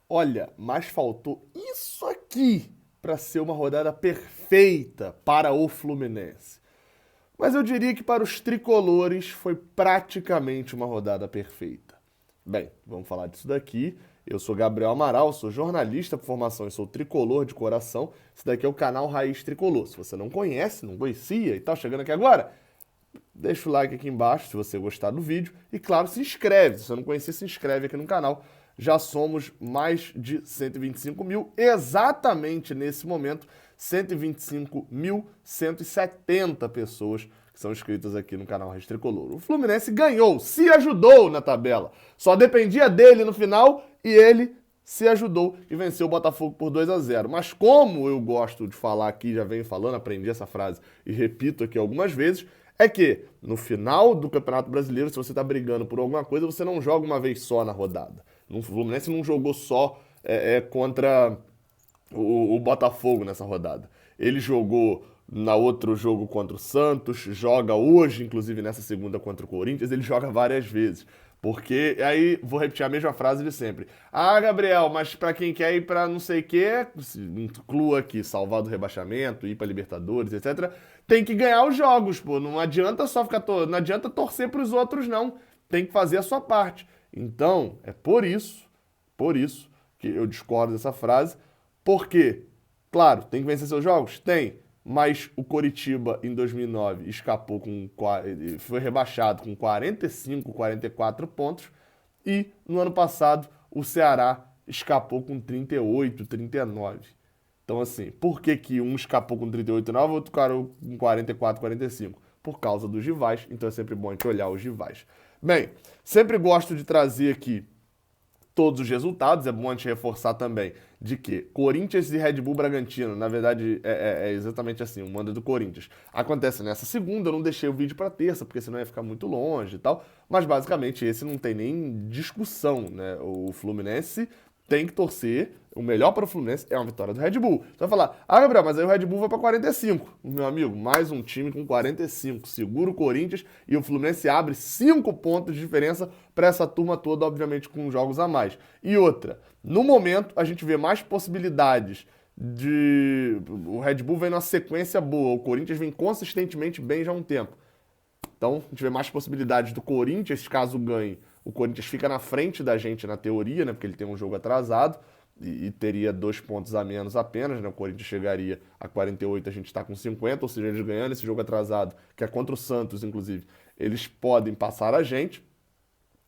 Olha, mas faltou isso aqui para ser uma rodada perfeita para o Fluminense. Mas eu diria que para os tricolores foi praticamente uma rodada perfeita. Bem, vamos falar disso daqui. Eu sou Gabriel Amaral, sou jornalista por formação e sou tricolor de coração. Esse daqui é o canal Raiz Tricolor. Se você não conhece, não conhecia e tal, chegando aqui agora, deixa o like aqui embaixo se você gostar do vídeo. E claro, se inscreve. Se você não conhecer, se inscreve aqui no canal. Já somos mais de 125 mil. Exatamente nesse momento, 125.170 pessoas que são inscritas aqui no canal Raiz Tricolor. O Fluminense ganhou, se ajudou na tabela. Só dependia dele no final e ele se ajudou e venceu o Botafogo por 2-0. Mas como eu gosto de falar aqui, já venho falando, aprendi essa frase e repito aqui algumas vezes, é que no final do Campeonato Brasileiro, se você está brigando por alguma coisa, você não joga uma vez só na rodada. O Fluminense não jogou só contra o Botafogo nessa rodada. Ele jogou na outro jogo contra o Santos, joga hoje, inclusive nessa segunda contra o Corinthians, ele joga várias vezes. Porque aí vou repetir a mesma frase de sempre. Ah, Gabriel, mas pra quem quer ir pra não sei o quê, inclua aqui salvar do rebaixamento, ir pra Libertadores, etc. Tem que ganhar os jogos, pô. Não adianta só ficar não adianta torcer pros outros não. Tem que fazer a sua parte. Então, é por isso que eu discordo dessa frase. Por quê? Claro, tem que vencer seus jogos? Tem. Mas o Coritiba, em 2009, escapou foi rebaixado com 45, 44 pontos. E no ano passado, o Ceará escapou com 38, 39. Então, assim, por que, que um escapou com 38 e 9 e outro cara com 44, 45? Por causa dos rivais. Então é sempre bom a gente olhar os rivais. Bem, sempre gosto de trazer aqui todos os resultados. É bom a gente reforçar também de que Corinthians e Red Bull Bragantino, na verdade é exatamente assim, o mando do Corinthians. Acontece nessa segunda, eu não deixei o vídeo para terça, porque senão ia ficar muito longe e tal, mas basicamente esse não tem nem discussão, né? O Fluminense tem que torcer, o melhor para o Fluminense é uma vitória do Red Bull. Você vai falar, ah, Gabriel, mas aí o Red Bull vai para 45. Meu amigo, mais um time com 45. Segura o Corinthians e o Fluminense abre 5 pontos de diferença para essa turma toda, obviamente com jogos a mais. E outra, no momento a gente vê mais possibilidades de... O Red Bull vem numa sequência boa, o Corinthians vem consistentemente bem já há um tempo. Então, a gente vê mais possibilidades do Corinthians, caso ganhe. O Corinthians fica na frente da gente na teoria, né? Porque ele tem um jogo atrasado e teria 2 pontos a menos apenas, né? O Corinthians chegaria a 48, a gente está com 50, ou seja, eles ganhando esse jogo atrasado, que é contra o Santos, inclusive, eles podem passar a gente,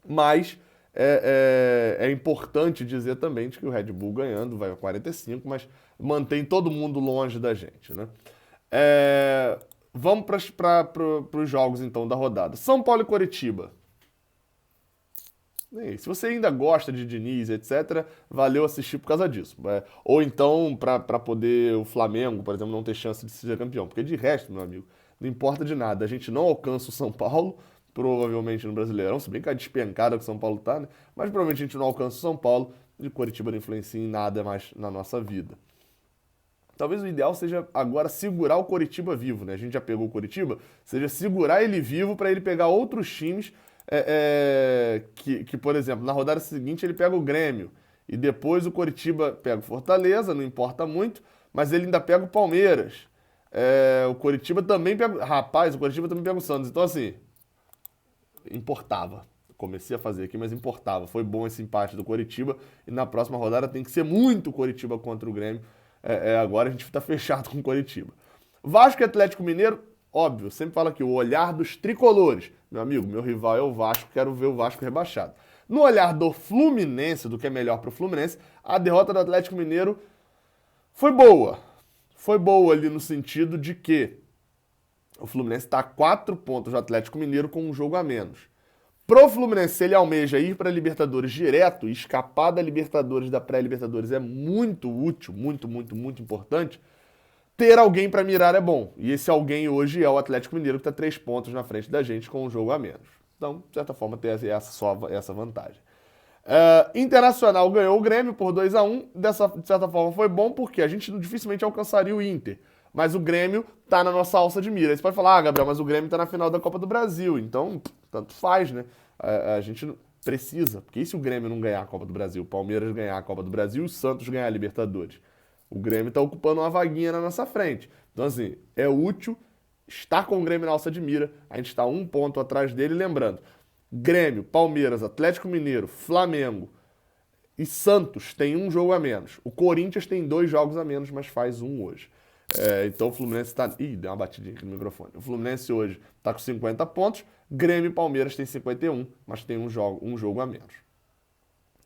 mas é importante dizer também que o Red Bull ganhando vai a 45, mas mantém todo mundo longe da gente, né? Vamos para os jogos então da rodada. São Paulo e Coritiba. Se você ainda gosta de Diniz, etc., valeu assistir por causa disso. Ou então, para poder o Flamengo, por exemplo, não ter chance de ser campeão. Porque de resto, meu amigo, não importa de nada. A gente não alcança o São Paulo, provavelmente no Brasileirão, se bem que a despencada que o São Paulo tá, né? Mas provavelmente a gente não alcança o São Paulo e Coritiba não influencia em nada mais na nossa vida. Talvez o ideal seja agora segurar o Coritiba vivo, né? A gente já pegou o Coritiba, seja segurar ele vivo para ele pegar outros times que, por exemplo, na rodada seguinte ele pega o Grêmio e depois o Coritiba pega o Fortaleza, não importa muito, mas ele ainda pega o Palmeiras. O Coritiba também pega. Rapaz, o Coritiba também pega o Santos. Então, assim, importava. Comecei a fazer aqui, mas importava. Foi bom esse empate do Coritiba e na próxima rodada tem que ser muito Coritiba contra o Grêmio. Agora a gente está fechado com o Coritiba. Vasco e Atlético Mineiro, óbvio, sempre falo aqui, o olhar dos tricolores. Meu amigo, meu rival é o Vasco, quero ver o Vasco rebaixado. No olhar do Fluminense, do que é melhor para o Fluminense, a derrota do Atlético Mineiro foi boa. Foi boa ali no sentido de que o Fluminense está a 4 pontos do Atlético Mineiro com um jogo a menos. Pro Fluminense, se ele almeja ir para a Libertadores direto e escapar da Libertadores, da pré-Libertadores, é muito útil, muito, muito, muito importante. Ter alguém para mirar é bom. E esse alguém hoje é o Atlético Mineiro, que está 3 pontos na frente da gente com um jogo a menos. Então, de certa forma, tem essa vantagem. Internacional ganhou o Grêmio por 2-1. De certa forma, foi bom porque a gente dificilmente alcançaria o Inter. Mas o Grêmio tá na nossa alça de mira. Aí você pode falar, ah, Gabriel, mas o Grêmio tá na final da Copa do Brasil. Então, tanto faz, né? A gente Precisa, porque e se o Grêmio não ganhar a Copa do Brasil, o Palmeiras ganhar a Copa do Brasil e o Santos ganhar a Libertadores? O Grêmio está ocupando uma vaguinha na nossa frente. Então, assim, é útil estar com o Grêmio na alça de mira. A gente está um ponto atrás dele. Lembrando, Grêmio, Palmeiras, Atlético Mineiro, Flamengo e Santos tem um jogo a menos. O Corinthians tem 2 jogos a menos, mas faz um hoje. Então o Fluminense está... Ih, deu uma batidinha aqui no microfone. O Fluminense hoje está com 50 pontos. Grêmio e Palmeiras tem 51, mas tem um jogo a menos.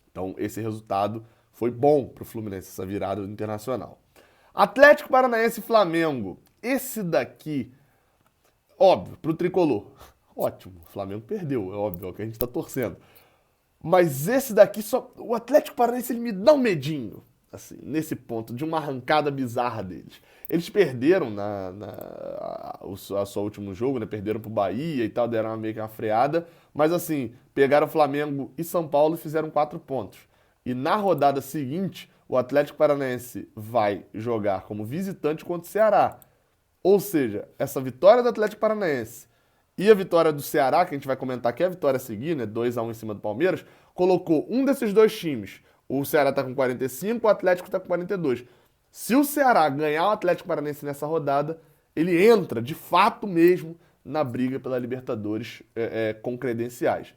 Então esse resultado foi bom para o Fluminense, essa virada do Internacional. Atlético Paranaense e Flamengo. Esse daqui, óbvio, para o Tricolor. Ótimo, o Flamengo perdeu, é óbvio, é o que a gente está torcendo. Mas esse daqui, o Atlético Paranaense, ele me dá um medinho, assim, nesse ponto, de uma arrancada bizarra deles. Eles perderam a seu último jogo, né? Perderam pro Bahia e tal, deram meio que uma freada. Mas assim, pegaram Flamengo e São Paulo e fizeram 4 pontos. E na rodada seguinte, o Atlético Paranaense vai jogar como visitante contra o Ceará. Ou seja, essa vitória do Atlético Paranaense e a vitória do Ceará, que a gente vai comentar que é a vitória a seguir, né? 2-1 em cima do Palmeiras, colocou um desses 2 times. O Ceará tá com 45, o Atlético tá com 42. Se o Ceará ganhar o Atlético Paranaense nessa rodada, ele entra, de fato mesmo, na briga pela Libertadores com credenciais.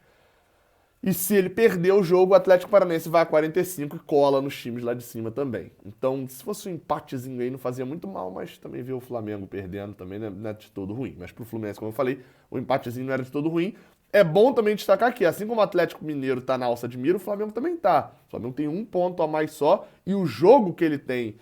E se ele perder o jogo, o Atlético Paranaense vai a 45 e cola nos times lá de cima também. Então, se fosse um empatezinho aí, não fazia muito mal, mas também ver o Flamengo perdendo também não é de todo ruim. Mas pro Fluminense, como eu falei, o empatezinho não era de todo ruim. É bom também destacar que, assim como o Atlético Mineiro tá na alça de mira, o Flamengo também tá. O Flamengo tem 1 ponto a mais só, e o jogo que ele tem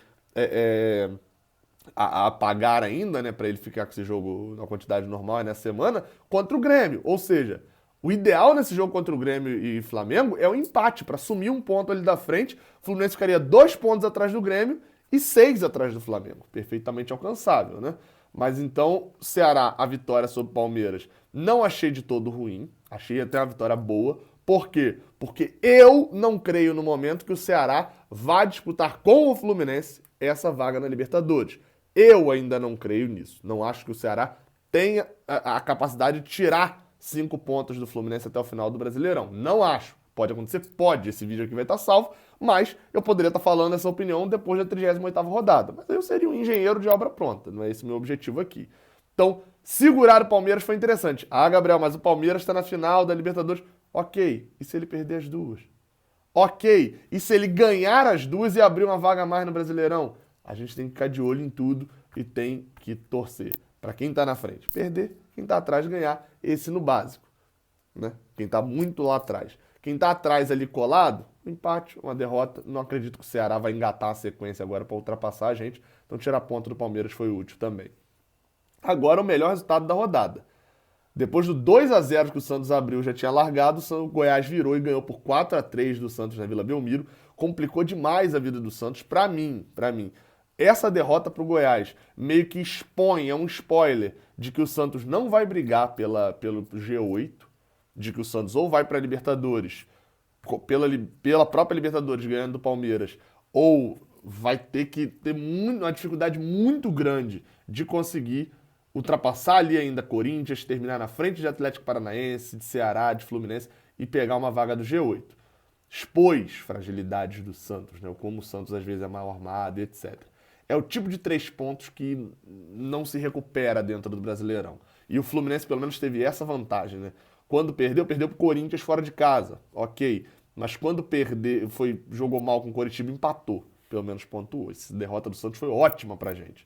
a pagar ainda, né, para ele ficar com esse jogo na quantidade normal nessa semana, contra o Grêmio. Ou seja, o ideal nesse jogo contra o Grêmio e Flamengo é o empate, para sumir 1 ponto ali da frente. O Fluminense ficaria 2 pontos atrás do Grêmio e 6 atrás do Flamengo. Perfeitamente alcançável, né? Mas então, Ceará, a vitória sobre o Palmeiras, não achei de todo ruim. Achei até uma vitória boa. Por quê? Porque eu não creio no momento que o Ceará vá disputar com o Fluminense essa vaga na Libertadores. Eu ainda não creio nisso. Não acho que o Ceará tenha a capacidade de tirar 5 pontos do Fluminense até o final do Brasileirão. Não acho. Pode acontecer? Pode. Esse vídeo aqui vai estar salvo, mas eu poderia estar falando essa opinião depois da 38ª rodada. Mas eu seria um engenheiro de obra pronta. Não é esse o meu objetivo aqui. Então, segurar o Palmeiras foi interessante. Ah, Gabriel, mas o Palmeiras está na final da Libertadores. Ok. E se ele perder as 2? Ok. E se ele ganhar as 2 e abrir uma vaga a mais no Brasileirão? A gente tem que ficar de olho em tudo e tem que torcer para quem está na frente perder, quem está atrás ganhar, esse no básico, né? Quem está muito lá atrás. Quem está atrás ali colado, um empate, uma derrota. Não acredito que o Ceará vai engatar a sequência agora para ultrapassar a gente. Então tirar ponto do Palmeiras foi útil também. Agora o melhor resultado da rodada. Depois do 2-0 que o Santos abriu, já tinha largado, o Goiás virou e ganhou por 4-3 do Santos na Vila Belmiro. Complicou demais a vida do Santos, para mim. Essa derrota para o Goiás meio que expõe, é um spoiler, de que o Santos não vai brigar pelo G8, de que o Santos ou vai para a Libertadores, pela própria Libertadores ganhando do Palmeiras, ou vai ter que ter uma dificuldade muito grande de conseguir ultrapassar ali ainda Corinthians, terminar na frente de Atlético Paranaense, de Ceará, de Fluminense e pegar uma vaga do G8. Expôs fragilidades do Santos, né? Como o Santos às vezes é mal armado, etc. É o tipo de 3 pontos que não se recupera dentro do Brasileirão. E o Fluminense pelo menos teve essa vantagem, né? Quando perdeu pro Corinthians fora de casa, ok. Mas quando jogou mal com o Coritiba, empatou. Pelo menos pontuou. Essa derrota do Santos foi ótima pra gente.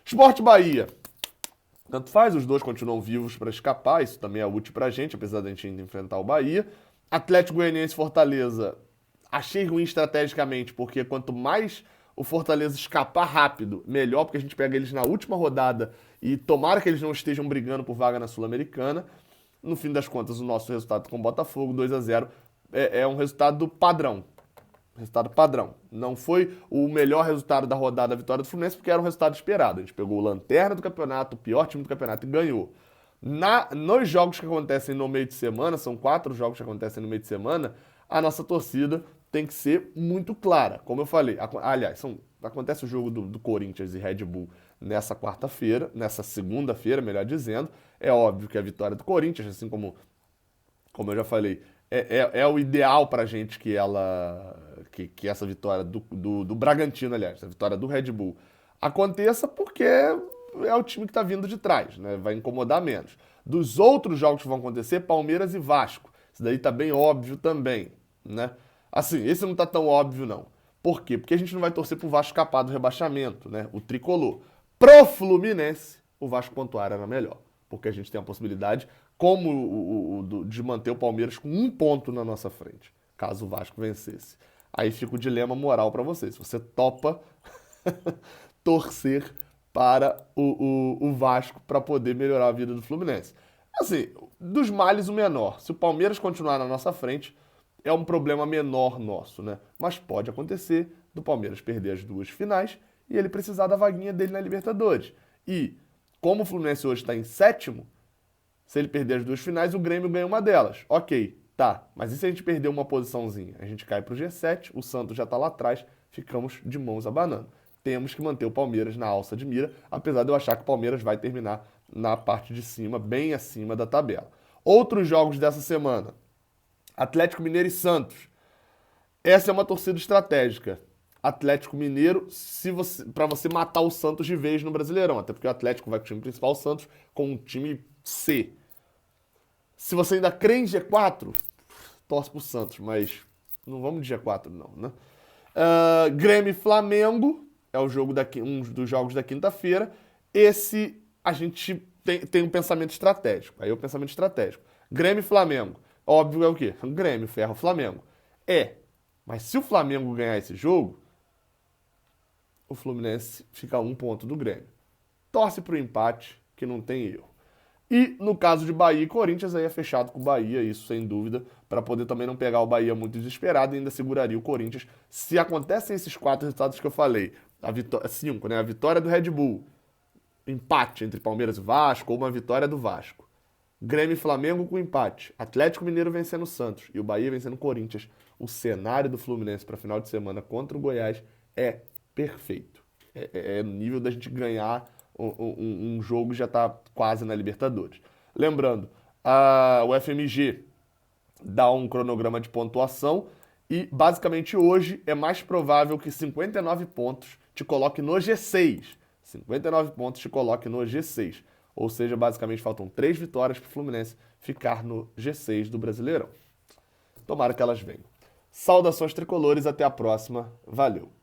Sport Bahia. Tanto faz, os 2 continuam vivos para escapar, isso também é útil pra gente, apesar da gente ainda enfrentar o Bahia. Atlético Goianiense e Fortaleza, achei ruim estrategicamente, porque quanto mais o Fortaleza escapar rápido, melhor, porque a gente pega eles na última rodada e tomara que eles não estejam brigando por vaga na Sul-Americana. No fim das contas, o nosso resultado com o Botafogo, 2-0, é um resultado padrão. Resultado padrão. Não foi o melhor resultado da rodada, a vitória do Fluminense, porque era um resultado esperado. A gente pegou o lanterna do campeonato, o pior time do campeonato e ganhou. Nos jogos que acontecem no meio de semana, são 4 jogos que acontecem no meio de semana, a nossa torcida tem que ser muito clara. Como eu falei, aliás, acontece o jogo do Corinthians e Red Bull nessa quarta-feira, nessa segunda-feira, melhor dizendo. É óbvio que a vitória do Corinthians, assim como eu já falei, é o ideal pra gente que essa vitória do Bragantino, aliás, a vitória do Red Bull aconteça, porque é o time que tá vindo de trás, né? Vai incomodar menos. Dos outros jogos que vão acontecer, Palmeiras e Vasco. Isso daí tá bem óbvio também, né? Assim, esse não tá tão óbvio, não. Por quê? Porque a gente não vai torcer pro Vasco escapar do rebaixamento, né? O tricolor. Pro Fluminense, o Vasco pontuar era melhor. Porque a gente tem a possibilidade, como de manter o Palmeiras com 1 ponto na nossa frente, caso o Vasco vencesse. Aí fica o dilema moral pra você. Se você topa torcer para o Vasco para poder melhorar a vida do Fluminense. Assim, dos males o menor. Se o Palmeiras continuar na nossa frente, é um problema menor nosso, né? Mas pode acontecer do Palmeiras perder as 2 finais e ele precisar da vaguinha dele na Libertadores. E, como o Fluminense hoje está em sétimo, se ele perder as 2 finais, o Grêmio ganha uma delas. Ok, tá. Mas e se a gente perder uma posiçãozinha? A gente cai pro G7, o Santos já tá lá atrás, ficamos de mãos abanando. Temos que manter o Palmeiras na alça de mira, apesar de eu achar que o Palmeiras vai terminar na parte de cima, bem acima da tabela. Outros jogos dessa semana. Atlético Mineiro e Santos. Essa é uma torcida estratégica. Atlético Mineiro, para você matar o Santos de vez no Brasileirão, até porque o Atlético vai com o time principal, o Santos com um time C. Se você ainda crê em G4, torce pro Santos, mas não vamos de G4 não, né? Grêmio e Flamengo é o jogo um dos jogos da quinta-feira. Esse a gente tem um pensamento estratégico. Aí é o pensamento estratégico. Grêmio e Flamengo. Óbvio é o quê? Grêmio, ferro, Flamengo. Mas se o Flamengo ganhar esse jogo, o Fluminense fica a 1 ponto do Grêmio. Torce pro empate, que não tem erro. E no caso de Bahia e Corinthians, aí é fechado com o Bahia, isso sem dúvida, para poder também não pegar o Bahia muito desesperado e ainda seguraria o Corinthians. Se acontecem esses 4 resultados que eu falei, 5, né? A vitória do Red Bull, empate entre Palmeiras e Vasco, ou uma vitória do Vasco. Grêmio e Flamengo com empate. Atlético Mineiro vencendo o Santos e o Bahia vencendo o Corinthians. O cenário do Fluminense para final de semana contra o Goiás é perfeito. É no nível da gente ganhar um jogo já está quase na Libertadores. Lembrando, o FMG dá um cronograma de pontuação e basicamente hoje é mais provável que 59 pontos te coloque no G6. 59 pontos te coloque no G6. Ou seja, basicamente faltam 3 vitórias para o Fluminense ficar no G6 do Brasileirão. Tomara que elas venham. Saudações tricolores, até a próxima. Valeu!